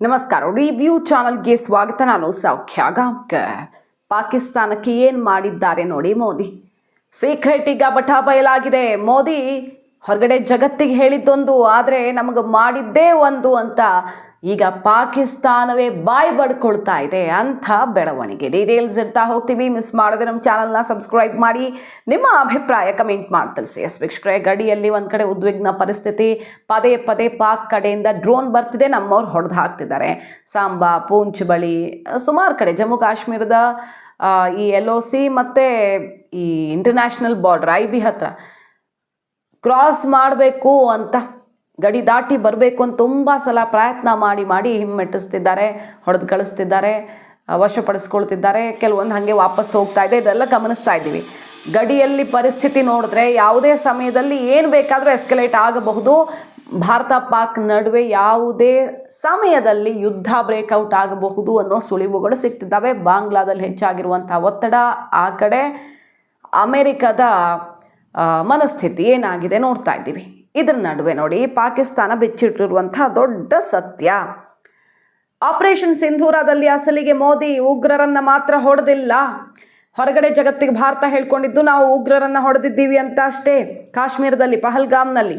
ನಮಸ್ಕಾರ. ರಿವ್ಯೂ ಚಾನಲ್ಗೆ ಸ್ವಾಗತ. ನಾನು ಸೌಖ್ಯ ಗಾಂವ್ಕರ್. ಪಾಕಿಸ್ತಾನಕ್ಕೆ ಏನು ಮಾಡಿದ್ದಾರೆ ನೋಡಿ ಮೋದಿ. ಸೀಕ್ರೆಟ್ ಈಗ ಬಟಾ ಬಯಲಾಗಿದೆ. ಮೋದಿ ಹೊರಗಡೆ ಜಗತ್ತಿಗೆ ಹೇಳಿದ್ದೊಂದು, ಆದರೆ ನಮಗೆ ಮಾಡಿದ್ದೇ ಒಂದು ಅಂತ ಈಗ ಪಾಕಿಸ್ತಾನವೇ ಬಾಯಿ ಬಡ್ಕೊಳ್ತಾ ಇದೆ. ಅಂಥ ಬೆಳವಣಿಗೆ. ಡೀಟೇಲ್ಸ್ ಇರ್ತಾ ಹೋಗ್ತೀವಿ. ಮಿಸ್ ಮಾಡದೆ ನಮ್ಮ ಚಾನಲ್ನ ಸಬ್ಸ್ಕ್ರೈಬ್ ಮಾಡಿ, ನಿಮ್ಮ ಅಭಿಪ್ರಾಯ ಕಮೆಂಟ್ ಮಾಡಿ ತಿಳಿಸಿ. ವೀಕ್ಷಕರೇ, ಗಡಿಯಲ್ಲಿ ಒಂದು ಕಡೆ ಉದ್ವಿಗ್ನ ಪರಿಸ್ಥಿತಿ. ಪದೇ ಪದೇ ಪಾಕ್ ಕಡೆಯಿಂದ ಡ್ರೋನ್ ಬರ್ತಿದೆ, ನಮ್ಮವ್ರು ಹೊಡೆದು ಹಾಕ್ತಿದ್ದಾರೆ. ಸಾಂಬಾ, ಪೂಂಚ್ ಬಳಿ, ಸುಮಾರು ಕಡೆ ಜಮ್ಮು ಕಾಶ್ಮೀರದ ಈ LOC ಮತ್ತು ಈ ಇಂಟರ್ನ್ಯಾಷನಲ್ ಬಾರ್ಡರ್ IB ಹತ್ರ ಕ್ರಾಸ್ ಮಾಡಬೇಕು ಅಂತ, ಗಡಿ ದಾಟಿ ಬರಬೇಕು ಅಂತ ತುಂಬ ಸಲ ಪ್ರಯತ್ನ ಮಾಡಿ ಹಿಮ್ಮೆಟ್ಟಿಸ್ತಿದ್ದಾರೆ, ಹೊಡೆದು ಕಳಿಸ್ತಿದ್ದಾರೆ, ವಶಪಡಿಸ್ಕೊಳ್ತಿದ್ದಾರೆ. ಕೆಲವೊಂದು ಹಾಗೆ ವಾಪಸ್ ಹೋಗ್ತಾ ಇದೆ. ಇದೆಲ್ಲ ಗಮನಿಸ್ತಾ ಇದ್ದೀವಿ. ಗಡಿಯಲ್ಲಿ ಪರಿಸ್ಥಿತಿ ನೋಡಿದ್ರೆ ಯಾವುದೇ ಸಮಯದಲ್ಲಿ ಏನು ಬೇಕಾದರೂ ಎಸ್ಕಲೇಟ್ ಆಗಬಹುದು. ಭಾರತ ಪಾಕ್ ನಡುವೆ ಯಾವುದೇ ಸಮಯದಲ್ಲಿ ಯುದ್ಧ ಬ್ರೇಕ್ಔಟ್ ಆಗಬಹುದು ಅನ್ನೋ ಸುಳಿವುಗಳು ಸಿಗ್ತಿದ್ದಾವೆ. ಬಾಂಗ್ಲಾದಲ್ಲಿ ಹೆಚ್ಚಾಗಿರುವಂಥ ಒತ್ತಡ, ಆ ಕಡೆ ಅಮೆರಿಕದ ಮನಸ್ಥಿತಿ ಏನಾಗಿದೆ ನೋಡ್ತಾ ಇದ್ದೀವಿ. ಇದರ ನಡುವೆ ನೋಡಿ, ಪಾಕಿಸ್ತಾನ ಬಿಚ್ಚಿಟ್ಟಿರುವಂಥ ದೊಡ್ಡ ಸತ್ಯ. ಆಪರೇಷನ್ ಸಿಂಧೂರದಲ್ಲಿ ಅಸಲಿಗೆ ಮೋದಿ ಉಗ್ರರನ್ನು ಮಾತ್ರ ಹೊಡೆದಿಲ್ಲ. ಹೊರಗಡೆ ಜಗತ್ತಿಗೆ ಭಾರತ ಹೇಳ್ಕೊಂಡಿದ್ದು ನಾವು ಉಗ್ರರನ್ನು ಹೊಡೆದಿದ್ದೀವಿ ಅಂತ ಅಷ್ಟೇ. ಕಾಶ್ಮೀರದಲ್ಲಿ ಪಹಲ್ಗಾಮ್ನಲ್ಲಿ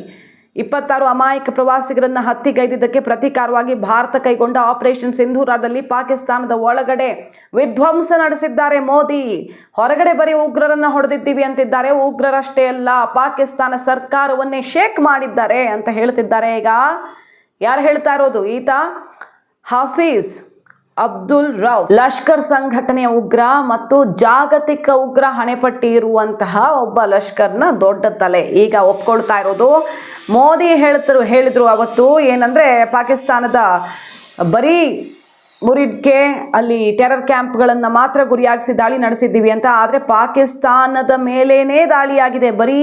26 ಅಮಾಯಕ ಪ್ರವಾಸಿಗರನ್ನು ಹತ್ಯೆಗೈದಿದ್ದಕ್ಕೆ ಪ್ರತೀಕಾರವಾಗಿ ಭಾರತ ಕೈಗೊಂಡ ಆಪರೇಷನ್ ಸಿಂಧೂರದಲ್ಲಿ ಪಾಕಿಸ್ತಾನದ ಒಳಗಡೆ ವಿಧ್ವಂಸ ನಡೆಸಿದ್ದಾರೆ ಮೋದಿ. ಹೊರಗಡೆ ಬರೀ ಉಗ್ರರನ್ನು ಹೊಡೆದಿದ್ದೀವಿ ಅಂತಿದ್ದಾರೆ. ಉಗ್ರರಷ್ಟೇ ಅಲ್ಲ, ಪಾಕಿಸ್ತಾನ ಸರ್ಕಾರವನ್ನೇ ಶೇಕ್ ಮಾಡಿದ್ದಾರೆ ಅಂತ ಹೇಳ್ತಿದ್ದಾರೆ. ಈಗ ಯಾರು ಹೇಳ್ತಾ ಇರೋದು? ಈತ ಹಾಫೀಜ್ ಅಬ್ದುಲ್ ರೌಫ್, ಲಷ್ಕರ್ ಸಂಘಟನೆಯ ಉಗ್ರ ಮತ್ತು ಜಾಗತಿಕ ಉಗ್ರ ಹಣೆಪಟ್ಟಿ ಇರುವಂತಹ ಒಬ್ಬ ಲಷ್ಕರ್ನ ದೊಡ್ಡ ತಲೆ. ಈಗ ಒಪ್ಕೊಳ್ತಾ ಇರೋದು. ಮೋದಿ ಹೇಳಿದ್ರು ಅವತ್ತು ಏನಂದರೆ, ಪಾಕಿಸ್ತಾನದ ಬರೀ ಮುರಿಡ್ಕೆ ಅಲ್ಲಿ ಟೆರರ್ ಕ್ಯಾಂಪ್ಗಳನ್ನು ಮಾತ್ರ ಗುರಿಯಾಗಿಸಿ ದಾಳಿ ನಡೆಸಿದ್ದೀವಿ ಅಂತ. ಆದರೆ ಪಾಕಿಸ್ತಾನದ ಮೇಲೇನೇ ದಾಳಿಯಾಗಿದೆ. ಬರೀ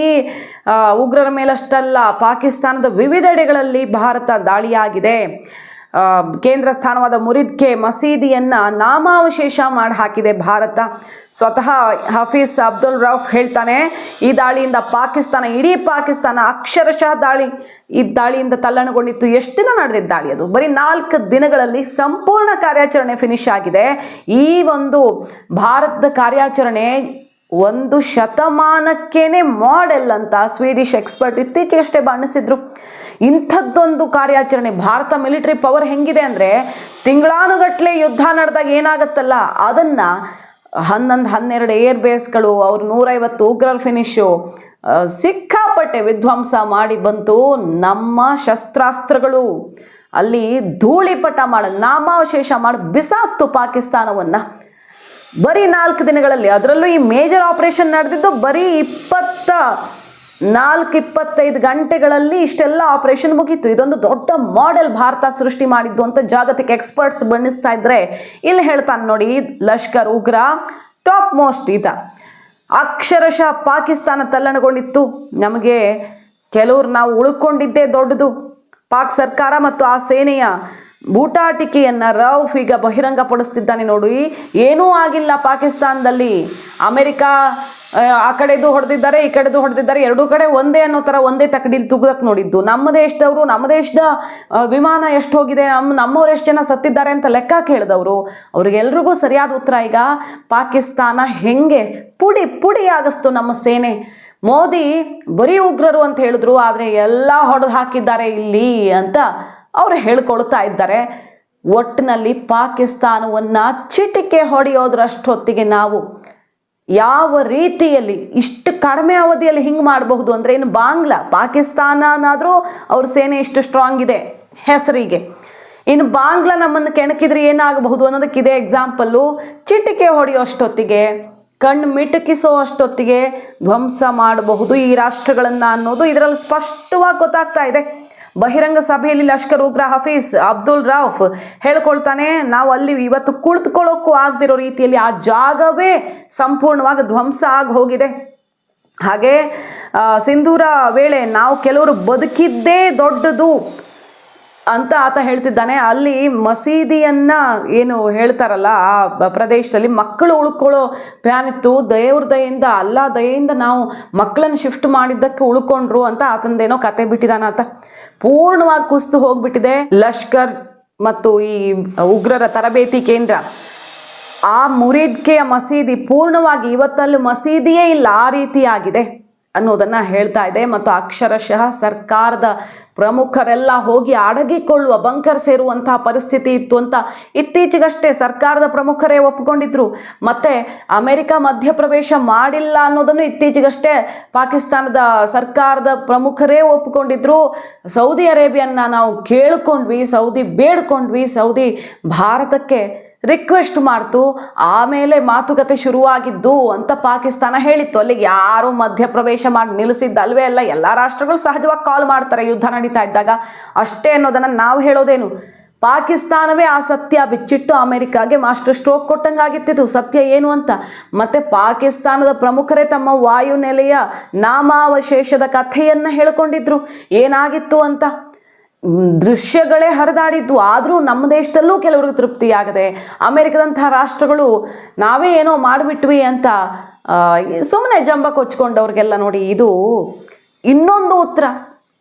ಉಗ್ರರ ಮೇಲಷ್ಟಲ್ಲ, ಪಾಕಿಸ್ತಾನದ ವಿವಿಧೆಡೆಗಳಲ್ಲಿ ಭಾರತ ದಾಳಿಯಾಗಿದೆ. ಕೇಂದ್ರ ಸ್ಥಾನವಾದ ಮುರಿದ್ಕೆ ಮಸೀದಿಯನ್ನು ನಾಮಾವಶೇಷ ಮಾಡಿ ಹಾಕಿದೆ ಭಾರತ. ಸ್ವತಃ ಹಾಫೀಜ್ ಅಬ್ದುಲ್ ರೌಫ್ ಹೇಳ್ತಾನೆ, ಈ ದಾಳಿಯಿಂದ ಪಾಕಿಸ್ತಾನ, ಇಡೀ ಪಾಕಿಸ್ತಾನ ಅಕ್ಷರಶಃ ಈ ದಾಳಿಯಿಂದ ತಲ್ಲಣಗೊಂಡಿತ್ತು. ಎಷ್ಟು ದಿನ ನಡೆದಿದ್ದ ದಾಳಿ ಅದು? ಬರೀ 4 ದಿನಗಳಲ್ಲಿ ಸಂಪೂರ್ಣ ಕಾರ್ಯಾಚರಣೆ ಫಿನಿಶ್ ಆಗಿದೆ. ಈ ಒಂದು ಭಾರತದ ಕಾರ್ಯಾಚರಣೆ 1 ಶತಮಾನಕ್ಕೇನೆ ಮಾಡೆಲ್ ಅಂತ ಸ್ವೀಡಿಷ್ ಎಕ್ಸ್ಪರ್ಟ್ ಇತ್ತೀಚೆಗಷ್ಟೇ ಬಣ್ಣಿಸಿದ್ರು. ಇಂಥದ್ದೊಂದು ಕಾರ್ಯಾಚರಣೆ. ಭಾರತ ಮಿಲಿಟರಿ ಪವರ್ ಹೆಂಗಿದೆ ಅಂದರೆ, ತಿಂಗಳಾನುಗಟ್ಟಲೆ ಯುದ್ಧ ನಡೆದಾಗ ಏನಾಗುತ್ತಲ್ಲ, ಅದನ್ನು 11-12 ಏರ್ ಬೇಸ್ಗಳು, ಅವ್ರು 150 ಉಗ್ರರ ಫಿನಿಶು, ಸಿಕ್ಕಾಪಟ್ಟೆ ವಿಧ್ವಂಸ ಮಾಡಿ ಬಂತು. ನಮ್ಮ ಶಸ್ತ್ರಾಸ್ತ್ರಗಳು ಅಲ್ಲಿ ಧೂಳಿಪಟ ಮಾಡಿ, ನಾಮಾವಶೇಷ ಮಾಡಿ ಬಿಸಾಕ್ತು ಪಾಕಿಸ್ತಾನವನ್ನು ಬರೀ 4 ದಿನಗಳಲ್ಲಿ. ಅದರಲ್ಲೂ ಈ ಮೇಜರ್ ಆಪರೇಷನ್ ನಡೆದಿದ್ದು ಬರೀ 24-25 ಗಂಟೆಗಳಲ್ಲಿ ಇಷ್ಟೆಲ್ಲ ಆಪರೇಷನ್ ಮುಗೀತು. ಇದೊಂದು ದೊಡ್ಡ ಮಾಡೆಲ್ ಭಾರತ ಸೃಷ್ಟಿ ಮಾಡಿದ್ದು ಅಂತ ಜಾಗತಿಕ ಎಕ್ಸ್ಪರ್ಟ್ಸ್ ಬಣ್ಣಿಸ್ತಾ ಇದ್ರೆ, ಇಲ್ಲಿ ಹೇಳ್ತಾನೆ ನೋಡಿ, ಲಷ್ಕರ್ ಉಗ್ರ ಟಾಪ್ ಮೋಸ್ಟ್ ಈತ. ಅಕ್ಷರಶಃ ಪಾಕಿಸ್ತಾನ ತಲ್ಲಣಗೊಂಡಿತ್ತು. ನಮಗೆ ಕೆಲವ್ರು ನಾವು ಉಳ್ಕೊಂಡಿದ್ದೇ ದೊಡ್ಡದು. ಪಾಕ್ ಸರ್ಕಾರ ಮತ್ತು ಆ ಸೇನೆಯ ಬೂಟಾಟಿಕೆಯನ್ನು ರೌಫ್ ಈಗ ಬಹಿರಂಗಪಡಿಸ್ತಿದ್ದಾನೆ ನೋಡಿ. ಏನೂ ಆಗಿಲ್ಲ ಪಾಕಿಸ್ತಾನದಲ್ಲಿ. ಅಮೆರಿಕ ಆ ಕಡೆದು ಹೊಡೆದಿದ್ದಾರೆ, ಈ ಕಡೆದು ಹೊಡೆದಿದ್ದಾರೆ, ಎರಡೂ ಕಡೆ ಒಂದೇ ಅನ್ನೋ ಥರ ಒಂದೇ ತಕಡಿಲಿ ತುಗ್ದಕ್ಕೆ ನೋಡಿದ್ದು. ನಮ್ಮ ದೇಶದವರು, ನಮ್ಮ ದೇಶದ ವಿಮಾನ ಎಷ್ಟು ಹೋಗಿದೆ, ನಮ್ಮವ್ರು ಎಷ್ಟು ಜನ ಸತ್ತಿದ್ದಾರೆ ಅಂತ ಲೆಕ್ಕ ಕೇಳಿದವರು. ಅವ್ರಿಗೆಲ್ರಿಗೂ ಸರಿಯಾದ ಉತ್ತರ ಈಗ ಪಾಕಿಸ್ತಾನ ಹೆಂಗೆ ಪುಡಿ ಪುಡಿ ಆಗಿಸ್ತು ನಮ್ಮ ಸೇನೆ. ಮೋದಿ ಬರೀ ಉಗ್ರರು ಅಂತ ಹೇಳಿದ್ರು, ಆದರೆ ಎಲ್ಲ ಹೊಡೆದು ಹಾಕಿದ್ದಾರೆ ಇಲ್ಲಿ ಅಂತ ಅವರು ಹೇಳ್ಕೊಳ್ತಾ ಇದ್ದಾರೆ. ಒಟ್ಟಿನಲ್ಲಿ ಪಾಕಿಸ್ತಾನವನ್ನು ಚಿಟಿಕೆ ಹೊಡೆಯೋದ್ರಷ್ಟೊತ್ತಿಗೆ ನಾವು ಯಾವ ರೀತಿಯಲ್ಲಿ ಇಷ್ಟು ಕಡಿಮೆ ಅವಧಿಯಲ್ಲಿ ಹಿಂಗೆ ಮಾಡಬಹುದು ಅಂದರೆ, ಇನ್ನು ಪಾಕಿಸ್ತಾನನಾದರೂ ಅವ್ರ ಸೇನೆ ಇಷ್ಟು ಸ್ಟ್ರಾಂಗ್ ಇದೆ ಹೆಸರಿಗೆ, ಇನ್ನು ಬಾಂಗ್ಲಾ ನಮ್ಮನ್ನು ಕೆಣಕಿದ್ರೆ ಏನಾಗಬಹುದು ಅನ್ನೋದಕ್ಕೆ ಇದೇ ಎಕ್ಸಾಂಪಲ್ಲು. ಚಿಟಿಕೆ ಹೊಡೆಯೋಷ್ಟೊತ್ತಿಗೆ, ಕಣ್ಣು ಮಿಟುಕಿಸೋ ಅಷ್ಟೊತ್ತಿಗೆ ಧ್ವಂಸ ಮಾಡಬಹುದು ಈ ರಾಷ್ಟ್ರಗಳನ್ನು ಅನ್ನೋದು ಇದರಲ್ಲಿ ಸ್ಪಷ್ಟವಾಗಿ ಗೊತ್ತಾಗ್ತಾ ಇದೆ. ಬಹಿರಂಗ ಸಭೆಯಲ್ಲಿ ಲಷ್ಕರ್ ಉಗ್ರ ಹಾಫೀಜ್ ಅಬ್ದುಲ್ ರೌಫ್ ಹೇಳ್ಕೊಳ್ತಾನೆ, ನಾವು ಅಲ್ಲಿ ಇವತ್ತು ಕುಳಿತುಕೊಳ್ಳೋಕ್ಕೂ ಆಗದಿರೋ ರೀತಿಯಲ್ಲಿ ಆ ಜಾಗವೇ ಸಂಪೂರ್ಣವಾಗಿ ಧ್ವಂಸ ಆಗಿ ಹೋಗಿದೆ. ಹಾಗೆ ಸಿಂಧೂರ ವೇಳೆ ನಾವು ಕೆಲವರು ಬದುಕಿದ್ದೇ ದೊಡ್ಡದು ಅಂತ ಆತ ಹೇಳ್ತಿದ್ದಾನೆ. ಅಲ್ಲಿ ಮಸೀದಿಯನ್ನು ಏನು ಹೇಳ್ತಾರಲ್ಲ, ಆ ಪ್ರದೇಶದಲ್ಲಿ ಮಕ್ಕಳು ಉಳ್ಕೊಳ್ಳೋ ಪ್ಲಾನ್ ಇತ್ತು. ದೇವ್ರ ದಯೆಯಿಂದ, ಅಲ್ಲಾ ದಯೆಯಿಂದ ನಾವು ಮಕ್ಕಳನ್ನು ಶಿಫ್ಟ್ ಮಾಡಿದ್ದಕ್ಕೆ ಉಳ್ಕೊಂಡ್ರು ಅಂತ ಆತಂದೇನೋ ಕತೆ ಬಿಟ್ಟಿದ್ದಾನ ಆತ. ಪೂರ್ಣವಾಗಿ ಕುಸಿದು ಹೋಗ್ಬಿಟ್ಟಿದೆ ಲಷ್ಕರ್ ಮತ್ತು ಈ ಉಗ್ರರ ತರಬೇತಿ ಕೇಂದ್ರ, ಆ ಮುರಿದ್ಕೆಯ ಮಸೀದಿ ಪೂರ್ಣವಾಗಿ ಇವತ್ತಲ್ಲಿ ಮಸೀದಿಯೇ ಇಲ್ಲ, ಆ ರೀತಿಯಾಗಿದೆ ಅನ್ನೋದನ್ನು ಹೇಳ್ತಾ ಇದೆ. ಮತ್ತು ಅಕ್ಷರಶಃ ಸರ್ಕಾರದ ಪ್ರಮುಖರೆಲ್ಲ ಹೋಗಿ ಅಡಗಿಕೊಳ್ಳುವ, ಬಂಕರ್ ಸೇರುವಂತಹ ಪರಿಸ್ಥಿತಿ ಇತ್ತು ಅಂತ ಇತ್ತೀಚೆಗಷ್ಟೇ ಸರ್ಕಾರದ ಪ್ರಮುಖರೇ ಒಪ್ಪಿಕೊಂಡಿದ್ರು. ಮತ್ತು ಅಮೆರಿಕ ಮಧ್ಯಪ್ರವೇಶ ಮಾಡಿಲ್ಲ ಅನ್ನೋದನ್ನು ಇತ್ತೀಚೆಗಷ್ಟೇ ಪಾಕಿಸ್ತಾನದ ಸರ್ಕಾರದ ಪ್ರಮುಖರೇ ಒಪ್ಪಿಕೊಂಡಿದ್ರು. ಸೌದಿ ಅರೇಬಿಯನ್ನ ನಾವು ಕೇಳ್ಕೊಂಡ್ವಿ, ಸೌದಿ ಬೇಡ್ಕೊಂಡ್ವಿ, ಸೌದಿ ಭಾರತಕ್ಕೆ ರಿಕ್ವೆಸ್ಟ್ ಮಾಡ್ತು, ಆಮೇಲೆ ಮಾತುಕತೆ ಶುರುವಾಗಿದ್ದು ಅಂತ ಪಾಕಿಸ್ತಾನ ಹೇಳಿತ್ತು. ಅಲ್ಲಿಗೆ ಯಾರು ಮಧ್ಯಪ್ರವೇಶ ಮಾಡಿ ನಿಲ್ಲಿಸಿದ್ದಲ್ವೇ ಅಲ್ಲ, ಎಲ್ಲ ರಾಷ್ಟ್ರಗಳು ಸಹಜವಾಗಿ ಕಾಲ್ ಮಾಡ್ತಾರೆ ಯುದ್ಧ ನಡೀತಾ ಇದ್ದಾಗ, ಅಷ್ಟೇ ಅನ್ನೋದನ್ನು ನಾವು ಹೇಳೋದೇನು. ಪಾಕಿಸ್ತಾನವೇ ಆ ಸತ್ಯ ಬಿಚ್ಚಿಟ್ಟು ಅಮೆರಿಕಾಗೆ ಮಾಸ್ಟರ್ ಸ್ಟ್ರೋಕ್ ಕೊಟ್ಟಂಗಾಗಿತ್ತಿತ್ತು ಸತ್ಯ ಏನು ಅಂತ. ಮತ್ತು ಪಾಕಿಸ್ತಾನದ ಪ್ರಮುಖರೇ ತಮ್ಮ ವಾಯುನೆಲೆಯ ನಾಮಾವಶೇಷದ ಕಥೆಯನ್ನು ಹೇಳ್ಕೊಂಡಿದ್ರು ಏನಾಗಿತ್ತು ಅಂತ. ದೃಶ್ಯಗಳೇ ಹರಿದಾಡಿದ್ದು. ಆದರೂ ನಮ್ಮ ದೇಶದಲ್ಲೂ ಕೆಲವ್ರಿಗೆ ತೃಪ್ತಿಯಾಗದೆ ಅಮೆರಿಕದಂತಹ ರಾಷ್ಟ್ರಗಳು ನಾವೇ ಏನೋ ಮಾಡಿಬಿಟ್ವಿ ಅಂತ ಸುಮ್ಮನೆ ಜಂಬ ಕೊಚ್ಕೊಂಡವ್ರಿಗೆಲ್ಲ ನೋಡಿ ಇದು ಇನ್ನೊಂದು ಉತ್ತರ.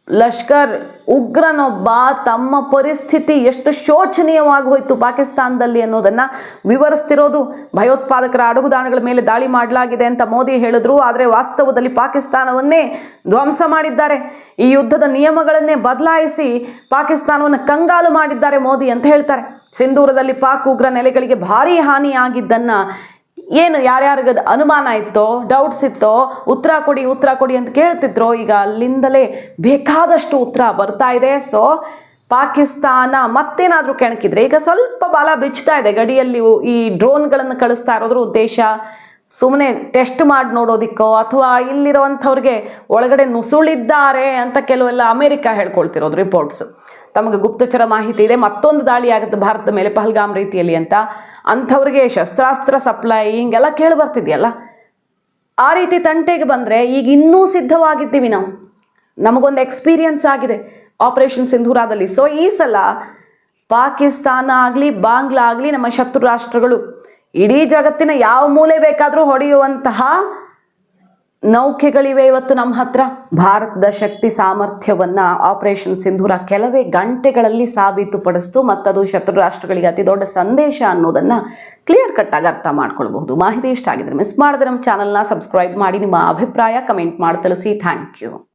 ಲಷ್ಕರ್ ಉಗ್ರನೊಬ್ಬ ತಮ್ಮ ಪರಿಸ್ಥಿತಿ ಎಷ್ಟು ಶೋಚನೀಯವಾಗಿ ಹೋಯಿತು ಪಾಕಿಸ್ತಾನದಲ್ಲಿ ಅನ್ನೋದನ್ನು ವಿವರಿಸ್ತಿರೋದು. ಭಯೋತ್ಪಾದಕರ ಅಡಗುದಾಣಗಳ ಮೇಲೆ ದಾಳಿ ಮಾಡಲಾಗಿದೆ ಅಂತ ಮೋದಿ ಹೇಳಿದ್ರು, ಆದರೆ ವಾಸ್ತವದಲ್ಲಿ ಪಾಕಿಸ್ತಾನವನ್ನೇ ಧ್ವಂಸ ಮಾಡಿದ್ದಾರೆ. ಈ ಯುದ್ಧದ ನಿಯಮಗಳನ್ನೇ ಬದಲಾಯಿಸಿ ಪಾಕಿಸ್ತಾನವನ್ನು ಕಂಗಾಲು ಮಾಡಿದ್ದಾರೆ ಮೋದಿ ಅಂತ ಹೇಳ್ತಾರೆ. ಸಿಂಧೂರದಲ್ಲಿ ಪಾಕ್ ಉಗ್ರ ನೆಲೆಗಳಿಗೆ ಭಾರೀ ಹಾನಿಯಾಗಿದ್ದನ್ನು ಏನು ಯಾರ್ಯಾರಿಗೆ ಅನುಮಾನ ಇತ್ತೋ, ಡೌಟ್ಸ್ ಇತ್ತೋ, ಉತ್ತರ ಕೊಡಿ ಅಂತ ಕೇಳ್ತಿದ್ರು. ಈಗ ಅಲ್ಲಿಂದಲೇ ಬೇಕಾದಷ್ಟು ಉತ್ತರ ಬರ್ತಾ ಇದೆ. ಸೊ ಪಾಕಿಸ್ತಾನ ಮತ್ತೇನಾದರೂ ಕೆಣಕಿದ್ರೆ ಈಗ ಸ್ವಲ್ಪ ಬಾಲ ಬಿಚ್ತಾ ಇದೆ. ಗಡಿಯಲ್ಲಿ ಈ ಡ್ರೋನ್ಗಳನ್ನು ಕಳಿಸ್ತಾ ಇರೋದ್ರ ಉದ್ದೇಶ ಸುಮ್ಮನೆ ಟೆಸ್ಟ್ ಮಾಡಿ ನೋಡೋದಿಕ್ಕೋ ಅಥವಾ ಇಲ್ಲಿರುವಂಥವ್ರಿಗೆ ಒಳಗಡೆ ನುಸುಳಿದ್ದಾರೆ ಅಂತ ಕೆಲವೆಲ್ಲ ಅಮೆರಿಕ ಹೇಳ್ಕೊಳ್ತಿರೋದು ರಿಪೋರ್ಟ್ಸು. ತಮಗೆ ಗುಪ್ತಚರ ಮಾಹಿತಿ ಇದೆ ಮತ್ತೊಂದು ದಾಳಿ ಆಗುತ್ತೆ ಭಾರತದ ಮೇಲೆ ಪಹಲ್ಗಾಮ್ ರೀತಿಯಲ್ಲಿ ಅಂತ, ಅಂಥವ್ರಿಗೆ ಶಸ್ತ್ರಾಸ್ತ್ರ ಸಪ್ಲೈ ಹಿಂಗೆಲ್ಲ ಕೇಳಿ ಬರ್ತಿದೆಯಲ್ಲ. ಆ ರೀತಿ ತಂಟೆಗೆ ಬಂದರೆ ಈಗ ಇನ್ನೂ ಸಿದ್ಧವಾಗಿದ್ದೀವಿ ನಾವು, ನಮಗೊಂದು ಎಕ್ಸ್ಪೀರಿಯನ್ಸ್ ಆಗಿದೆ ಆಪರೇಷನ್ ಸಿಂಧೂರದಲ್ಲಿ. ಸೊ ಈ ಸಲ ಪಾಕಿಸ್ತಾನ ಆಗಲಿ ಬಾಂಗ್ಲಾ ಆಗಲಿ ನಮ್ಮ ಶತ್ರು ರಾಷ್ಟ್ರಗಳು ಇಡೀ ಜಗತ್ತಿನ ಯಾವ ಮೂಲೆ ಬೇಕಾದರೂ ಹೊಡೆಯುವಂತಹ ನೌಕೆಗಳಿವೆ ಇವತ್ತು ನಮ್ಮ ಹತ್ರ. ಭಾರತದ ಶಕ್ತಿ ಸಾಮರ್ಥ್ಯವನ್ನು ಆಪರೇಷನ್ ಸಿಂಧೂರ ಕೆಲವೇ ಗಂಟೆಗಳಲ್ಲಿ ಸಾಬೀತುಪಡಿಸ್ತು, ಮತ್ತದು ಶತ್ರು ರಾಷ್ಟ್ರಗಳಿಗೆ ಅತಿ ದೊಡ್ಡ ಸಂದೇಶ ಅನ್ನೋದನ್ನು ಕ್ಲಿಯರ್ ಕಟ್ಟಾಗಿ ಅರ್ಥ ಮಾಡ್ಕೊಳ್ಬಹುದು. ಮಾಹಿತಿ ಇಷ್ಟ ಆಗಿದ್ರೆ ಮಿಸ್ ಮಾಡಿದ್ರೆ ನಮ್ಮ ಚಾನಲ್ನ ಸಬ್ಸ್ಕ್ರೈಬ್ ಮಾಡಿ, ನಿಮ್ಮ ಅಭಿಪ್ರಾಯ ಕಮೆಂಟ್ ಮಾಡಿ ತಿಳಿಸಿ. Thank you.